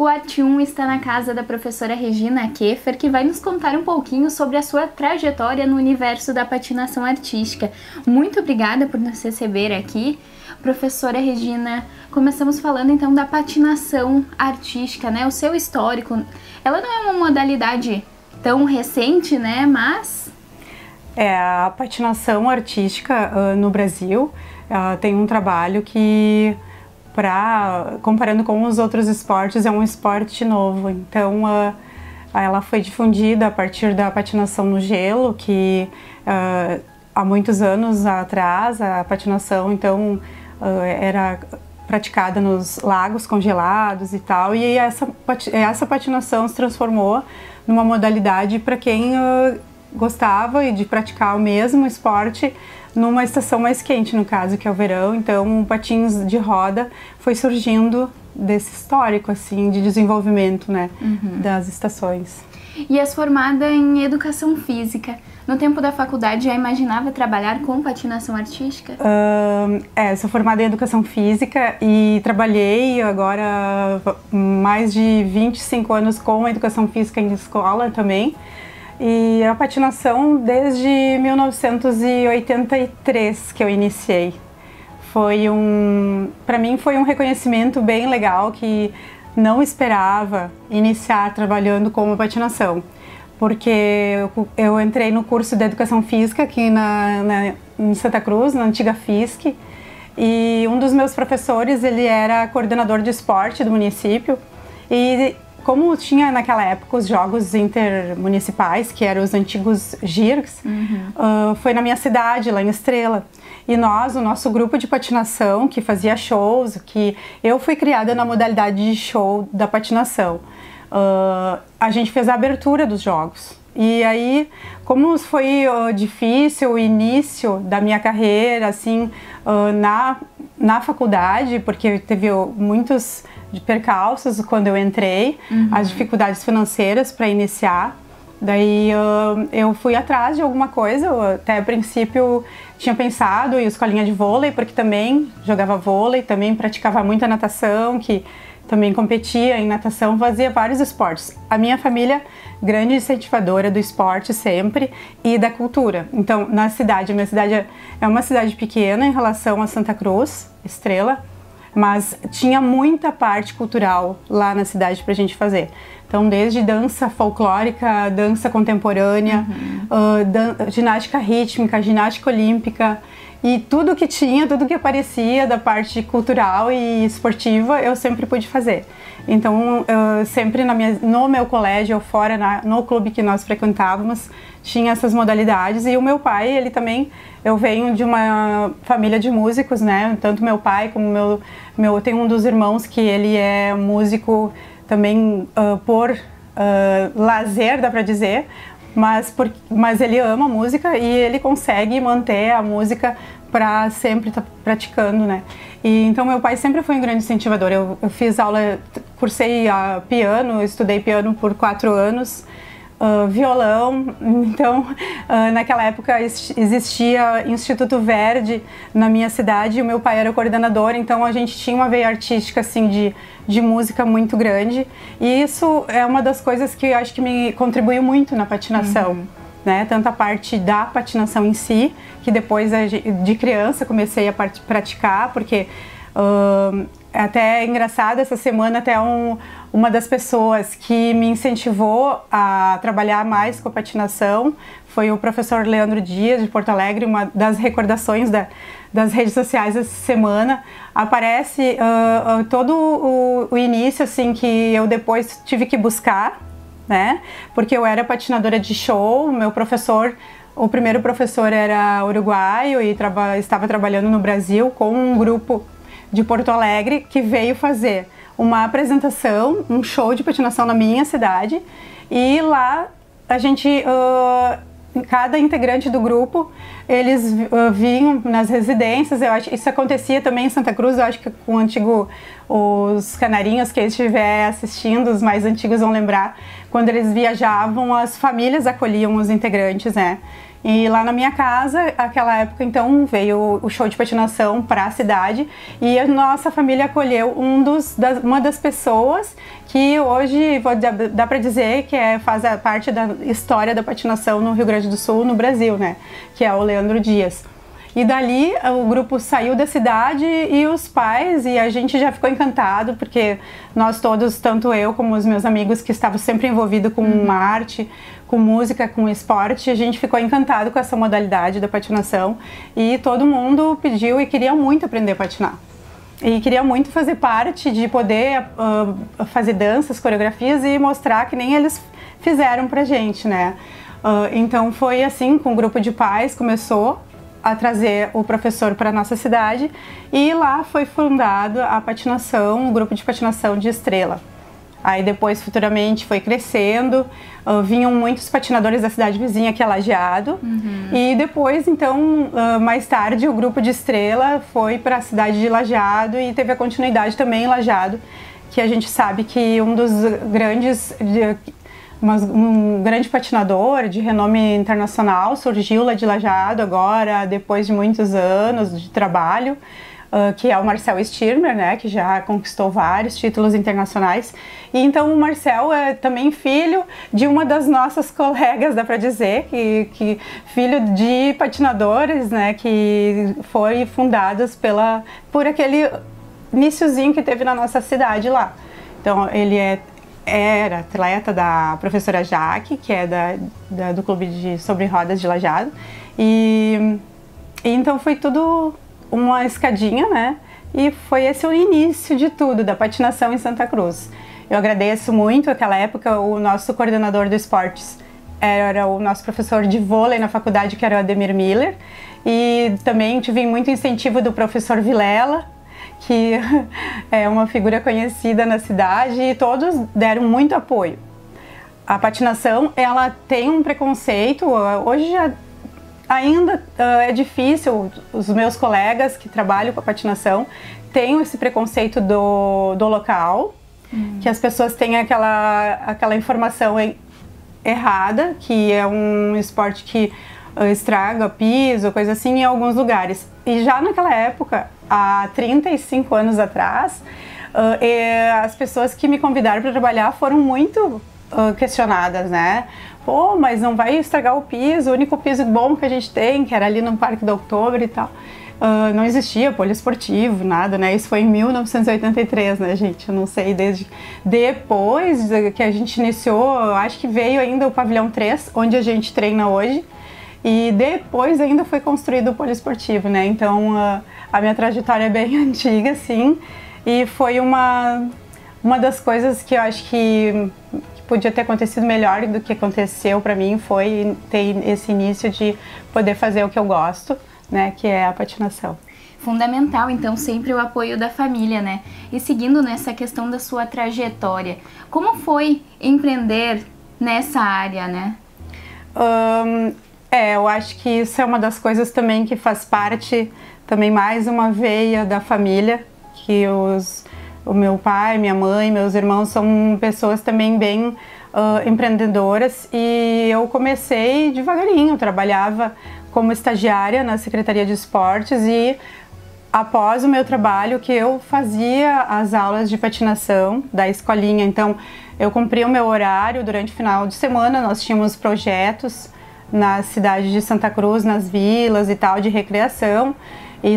O Arte 1 está na casa da professora Regina Keffer, que vai nos contar um pouquinho sobre a sua trajetória no universo da patinação artística. Muito obrigada por nos receber aqui. Professora Regina, começamos falando então da patinação artística, né? O seu histórico. Ela não é uma modalidade tão recente, né? Mas... a patinação artística no Brasil tem um trabalho que... comparando com os outros esportes, é um esporte novo. Então, ela foi difundida a partir da patinação no gelo, que há muitos anos atrás, a patinação, então, era praticada nos lagos congelados e tal, e essa patinação se transformou numa modalidade para quem gostava de praticar o mesmo esporte numa estação mais quente, no caso, que é o verão. Então, o patins de roda foi surgindo desse histórico, assim, de desenvolvimento, né, das estações. E és formada em Educação Física. No tempo da faculdade, já imaginava trabalhar com patinação artística? Sou formada em Educação Física e trabalhei agora mais de 25 anos com Educação Física em escola também. E a patinação desde 1983 que eu iniciei. Para mim foi um reconhecimento bem legal, que não esperava iniciar trabalhando como patinação. Porque eu entrei no curso de Educação Física aqui em Santa Cruz, na antiga FISC, e um dos meus professores, ele era coordenador de esporte do município, e como tinha naquela época os jogos intermunicipais, que eram os antigos GIRGs, foi na minha cidade, lá em Estrela. E o nosso grupo de patinação, que fazia shows, que eu fui criada na modalidade de show da patinação. A gente fez a abertura dos jogos. E aí, como foi difícil o início da minha carreira, assim, na faculdade, porque teve muitos percalços quando eu entrei, as dificuldades financeiras para iniciar. Daí eu fui atrás de alguma coisa. Eu, até a princípio tinha pensado em escolinha de vôlei, porque também jogava vôlei, também praticava muita natação, que também competia em natação, fazia vários esportes. A minha família, grande incentivadora do esporte sempre e da cultura. Então, na cidade, a minha cidade é uma cidade pequena em relação a Santa Cruz, Estrela, mas tinha muita parte cultural lá na cidade pra gente fazer. Então, desde dança folclórica, dança contemporânea, ginástica rítmica, ginástica olímpica, e tudo que tinha, tudo que aparecia da parte cultural e esportiva, eu sempre pude fazer. Então, sempre no meu colégio ou fora, no clube que nós frequentávamos, tinha essas modalidades. E o meu pai, ele também, eu venho de uma família de músicos, né? Tanto meu pai como eu tenho um dos irmãos que ele é músico também por lazer, dá pra dizer. Mas ele ama a música e ele consegue manter a música para sempre estar praticando, né? E então meu pai sempre foi um grande incentivador. Eu fiz aula, cursei piano, estudei piano por 4 anos, violão. Então naquela época existia Instituto Verde na minha cidade e o meu pai era o coordenador, então a gente tinha uma veia artística assim de música muito grande, e isso é uma das coisas que eu acho que me contribuiu muito na patinação, né? Tanto a parte da patinação em si, que depois de criança comecei a praticar, porque até é engraçado, essa semana até uma das pessoas que me incentivou a trabalhar mais com a patinação foi o professor Leandro Dias, de Porto Alegre. Uma das recordações das redes sociais essa semana aparece todo o início, assim, que eu depois tive que buscar, né? Porque eu era patinadora de show, o primeiro professor era uruguaio e estava trabalhando no Brasil com um grupo de Porto Alegre que veio fazer uma apresentação, um show de patinação na minha cidade, e lá a gente, cada integrante do grupo, eles vinham nas residências. Eu acho que isso acontecia também em Santa Cruz, eu acho que com os canarinhos, quem estiver assistindo, os mais antigos vão lembrar, quando eles viajavam, as famílias acolhiam os integrantes, né? E lá na minha casa, naquela época, então, veio o show de patinação para a cidade e a nossa família acolheu uma das pessoas que hoje dá para dizer que faz parte da história da patinação no Rio Grande do Sul, no Brasil, né? Que é o Leandro Dias. E dali o grupo saiu da cidade e os pais, e a gente já ficou encantado, porque nós todos, tanto eu como os meus amigos que estavam sempre envolvidos com arte, com música, com esporte, a gente ficou encantado com essa modalidade da patinação e todo mundo pediu e queria muito aprender a patinar. E queria muito fazer parte de poder fazer danças, coreografias e mostrar que nem eles fizeram pra gente, né? Então foi assim, com um grupo de pais, começou a trazer o professor para a nossa cidade e lá foi fundado a patinação, o grupo de patinação de Estrela. Aí depois, futuramente, foi crescendo, vinham muitos patinadores da cidade vizinha, que é Lajeado, e depois, então, mais tarde, o grupo de Estrela foi para a cidade de Lajeado e teve a continuidade também em Lajeado, que a gente sabe que um dos grandes... um grande patinador de renome internacional surgiu lá de Lajeado agora, depois de muitos anos de trabalho, que é o Marcel Stirmer, né, que já conquistou vários títulos internacionais. E então o Marcel é também filho de uma das nossas colegas, dá para dizer, que filho de patinadores, né, que foi fundados por aquele iniciozinho que teve na nossa cidade lá. Então ele era atleta da professora Jaque, que é do Clube de Sobre Rodas de Lajeado, e então foi tudo uma escadinha, né? E foi esse o início de tudo, da patinação em Santa Cruz. Eu agradeço muito, naquela época, o nosso coordenador de esportes era o nosso professor de vôlei na faculdade, que era o Ademir Miller, e também tive muito incentivo do professor Vilela, que é uma figura conhecida na cidade, e todos deram muito apoio. A patinação, ela tem um preconceito, hoje ainda é difícil, os meus colegas que trabalham com a patinação têm esse preconceito do local, que as pessoas têm aquela informação errada, que é um esporte que estraga piso, coisa assim, em alguns lugares. E já naquela época, há 35 anos atrás, as pessoas que me convidaram para trabalhar foram muito questionadas, né? Pô, mas não vai estragar o piso, o único piso bom que a gente tem, que era ali no Parque do Outubro e tal. Não existia poliesportivo, nada, né? Isso foi em 1983, né, gente? Eu não sei, desde depois que a gente iniciou, acho que veio ainda o Pavilhão 3, onde a gente treina hoje. E depois ainda foi construído o poliesportivo, né? Então a minha trajetória é bem antiga, sim. E foi uma das coisas que eu acho que podia ter acontecido melhor do que aconteceu para mim, foi ter esse início de poder fazer o que eu gosto, né? Que é a patinação. Fundamental, então, sempre o apoio da família, né? E seguindo nessa questão da sua trajetória, como foi empreender nessa área, né? Eu acho que isso é uma das coisas também que faz parte, também mais uma veia da família, que o meu pai, minha mãe, meus irmãos são pessoas também bem empreendedoras, e eu comecei devagarinho, trabalhava como estagiária na Secretaria de Esportes e após o meu trabalho que eu fazia as aulas de patinação da escolinha, então eu cumpria o meu horário durante o final de semana, nós tínhamos projetos na cidade de Santa Cruz, nas vilas e tal, de recreação, e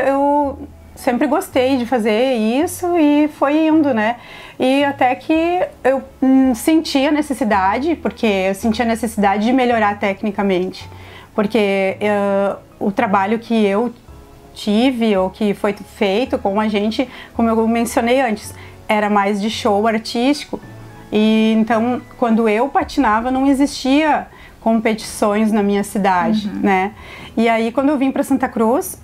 eu sempre gostei de fazer isso e foi indo, né? E até que eu senti a necessidade, de melhorar tecnicamente, porque o trabalho que eu tive ou que foi feito com a gente, como eu mencionei antes, era mais de show artístico, e então quando eu patinava não existia competições na minha cidade, né? E aí quando eu vim para Santa Cruz,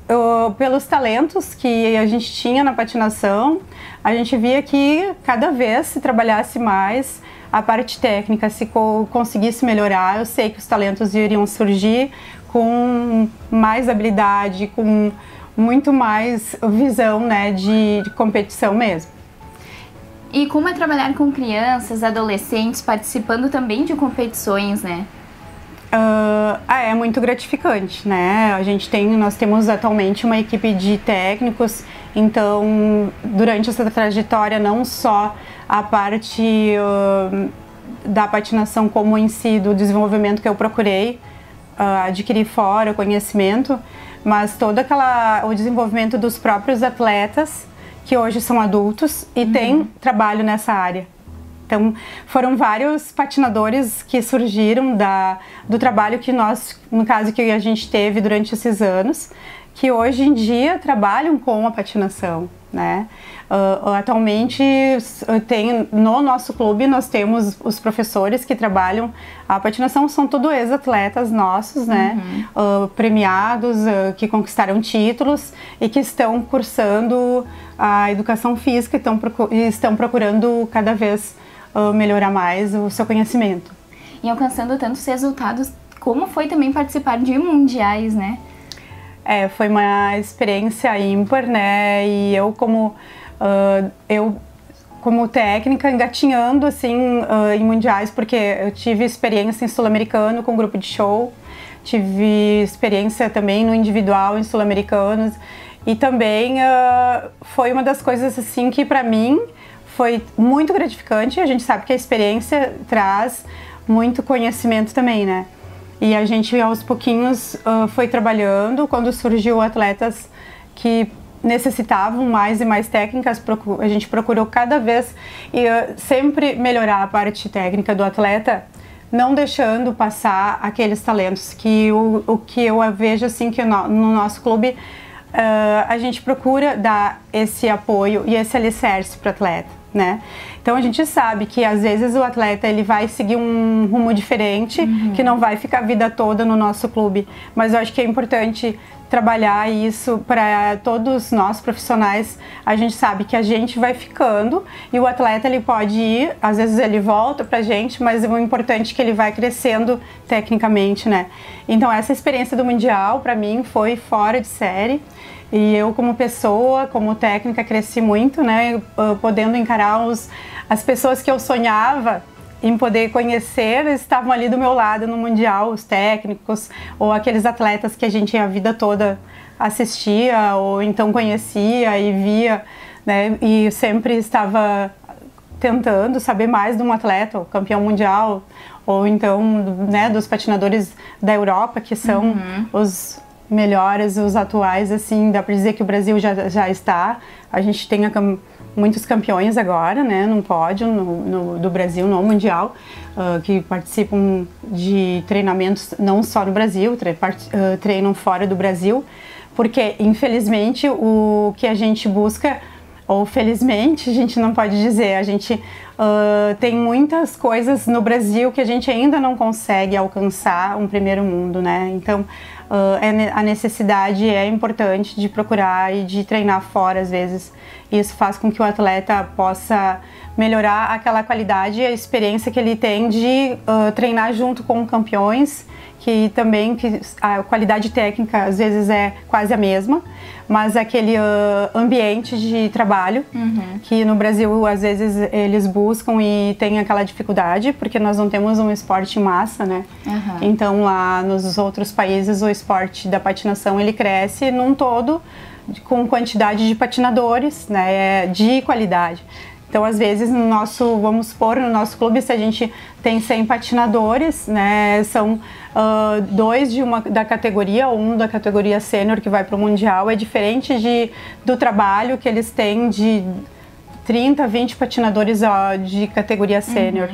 pelos talentos que a gente tinha na patinação, a gente via que cada vez se trabalhasse mais a parte técnica, se conseguisse melhorar, eu sei que os talentos iriam surgir com mais habilidade, com muito mais visão, né, de competição mesmo. E como é trabalhar com crianças, adolescentes, participando também de competições, né? É muito gratificante, né? Nós temos atualmente uma equipe de técnicos, então durante essa trajetória não só a parte da patinação como em si, do desenvolvimento que eu procurei adquirir fora, conhecimento, mas todo o desenvolvimento dos próprios atletas que hoje são adultos e têm trabalho nessa área. Então, foram vários patinadores que surgiram do trabalho que no caso que a gente teve durante esses anos, que hoje em dia trabalham com a patinação, né? Atualmente, no nosso clube, nós temos os professores que trabalham a patinação, são todos ex-atletas nossos, né? Premiados, que conquistaram títulos e que estão cursando a educação física e estão procurando cada vez melhorar mais o seu conhecimento. E alcançando tantos resultados, como foi também participar de mundiais, né? Foi uma experiência ímpar, né? E eu como técnica, engatinhando assim em mundiais, porque eu tive experiência em sul-americano com grupo de show, tive experiência também no individual em sul-americanos e também foi uma das coisas assim que para mim foi muito gratificante. A gente sabe que a experiência traz muito conhecimento também, né? E a gente aos pouquinhos foi trabalhando. Quando surgiu atletas que necessitavam mais e mais técnicas, a gente procurou cada vez sempre melhorar a parte técnica do atleta, não deixando passar aqueles talentos que o que eu vejo assim que no nosso clube a gente procura dar esse apoio e esse alicerce para o atleta, né? Então a gente sabe que às vezes o atleta ele vai seguir um rumo diferente, que não vai ficar a vida toda no nosso clube, mas eu acho que é importante trabalhar isso para todos nós profissionais. A gente sabe que a gente vai ficando e o atleta ele pode ir, às vezes ele volta pra gente, mas o importante é que ele vai crescendo tecnicamente, né? Então essa experiência do Mundial para mim foi fora de série. E eu como pessoa, como técnica, cresci muito, né? Podendo encarar as pessoas que eu sonhava em poder conhecer, eles estavam ali do meu lado no Mundial, os técnicos, ou aqueles atletas que a gente a vida toda assistia, ou então conhecia e via, né? E sempre estava tentando saber mais de um atleta, o campeão mundial, ou então, né, dos patinadores da Europa, que são os melhores, os atuais, assim, dá para dizer que o Brasil já está. A gente tem muitos campeões agora, né, no pódio do Brasil, no Mundial, que participam de treinamentos não só no Brasil, treinam fora do Brasil, porque infelizmente o que a gente busca, ou felizmente, a gente não pode dizer, a gente tem muitas coisas no Brasil que a gente ainda não consegue alcançar um primeiro mundo, né? Então a necessidade é importante de procurar e de treinar fora às vezes. Isso faz com que o atleta possa melhorar aquela qualidade e a experiência que ele tem de treinar junto com campeões, que também a qualidade técnica às vezes é quase a mesma, mas aquele ambiente de trabalho que no Brasil às vezes eles buscam e tem aquela dificuldade, porque nós não temos um esporte em massa, né? Então lá nos outros países o esporte da patinação ele cresce num todo com quantidade de patinadores, né, de qualidade. Então, às vezes, vamos supor, no nosso clube, se a gente tem 100 patinadores, né, são 2 da categoria, ou 1 da categoria sênior que vai para o Mundial, é diferente do trabalho que eles têm de 30, 20 patinadores de categoria sênior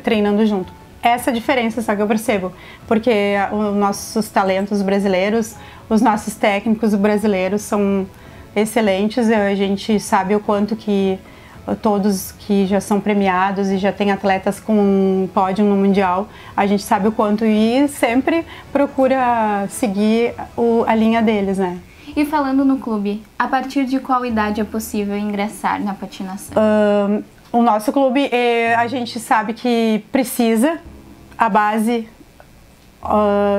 treinando junto. Essa diferença só que eu percebo, porque os nossos talentos brasileiros, os nossos técnicos brasileiros são excelentes, a gente sabe o quanto que todos que já são premiados e já tem atletas com um pódio no Mundial, a gente sabe o quanto e sempre procura seguir a linha deles, né? E falando no clube, a partir de qual idade é possível ingressar na patinação? O nosso clube, a gente sabe que precisa a base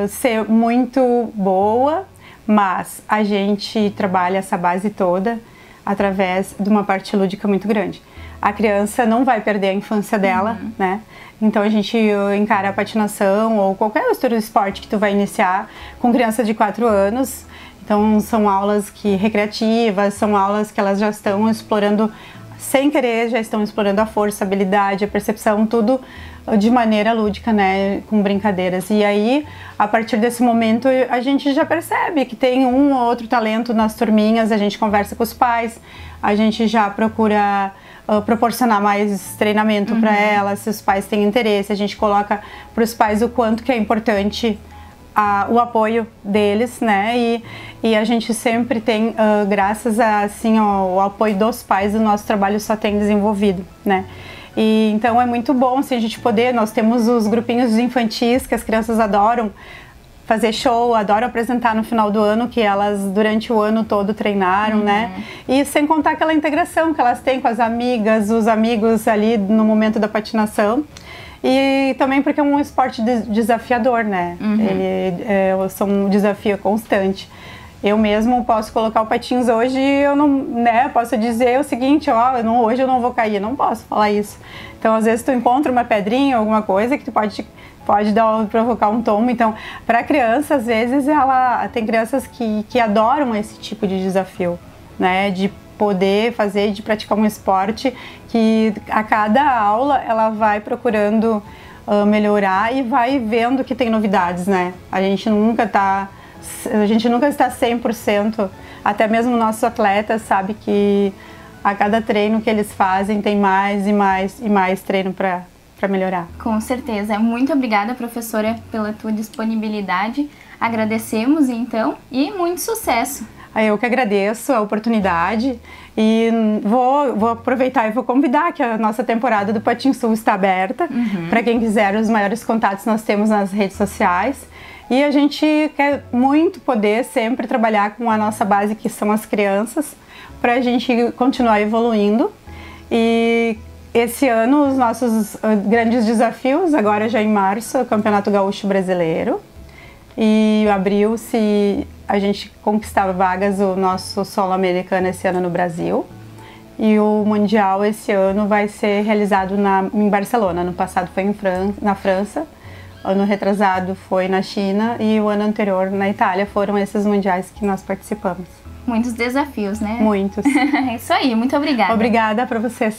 ser muito boa, mas a gente trabalha essa base toda através de uma parte lúdica muito grande. a criança não vai perder a infância dela, né? Então a gente encara a patinação ou qualquer outro esporte que tu vai iniciar com criança de 4 anos. Então são aulas recreativas, são aulas que elas já estão explorando, sem querer, já estão explorando a força, a habilidade, a percepção, tudo de maneira lúdica, né, com brincadeiras. E aí, a partir desse momento, a gente já percebe que tem um ou outro talento nas turminhas, a gente conversa com os pais, a gente já procura proporcionar mais treinamento para elas, se os pais têm interesse, a gente coloca para os pais o quanto que é importante o apoio deles, né, e a gente sempre tem, graças assim, ao apoio dos pais, o nosso trabalho só tem desenvolvido, né. E então é muito bom assim, a gente poder, nós temos os grupinhos infantis que as crianças adoram fazer show, adoram apresentar no final do ano, que elas durante o ano todo treinaram, né? E sem contar aquela integração que elas têm com as amigas, os amigos ali no momento da patinação. E também porque é um esporte desafiador, né? Ele é um desafio constante. Eu mesmo posso colocar o patins hoje e eu não, né, posso dizer o seguinte, ó, hoje eu não vou cair, não posso falar isso. Então, às vezes tu encontra uma pedrinha, alguma coisa que tu pode provocar um tombo. Então, para a criança, às vezes, tem crianças que adoram esse tipo de desafio, né, de poder fazer, de praticar um esporte que a cada aula ela vai procurando melhorar e vai vendo que tem novidades, né. A gente nunca está 100%, até mesmo nossos atletas sabe que a cada treino que eles fazem tem mais e mais e mais treino para melhorar. Com certeza. Muito obrigada, professora, pela tua disponibilidade. Agradecemos, então, e muito sucesso. Eu que agradeço a oportunidade e vou aproveitar e vou convidar que a nossa temporada do Patins Sul está aberta. Para quem quiser, os maiores contatos nós temos nas redes sociais. E a gente quer muito poder sempre trabalhar com a nossa base, que são as crianças, para a gente continuar evoluindo. E esse ano, os nossos grandes desafios, agora já em março, o Campeonato Gaúcho Brasileiro. E abril, se a gente conquistar vagas, o nosso solo americano esse ano no Brasil. E o Mundial esse ano vai ser realizado em Barcelona. No passado foi na França. Ano retrasado foi na China e o ano anterior na Itália. Foram esses mundiais que nós participamos. Muitos desafios, né? Muitos. É isso aí, muito obrigada. Obrigada para vocês.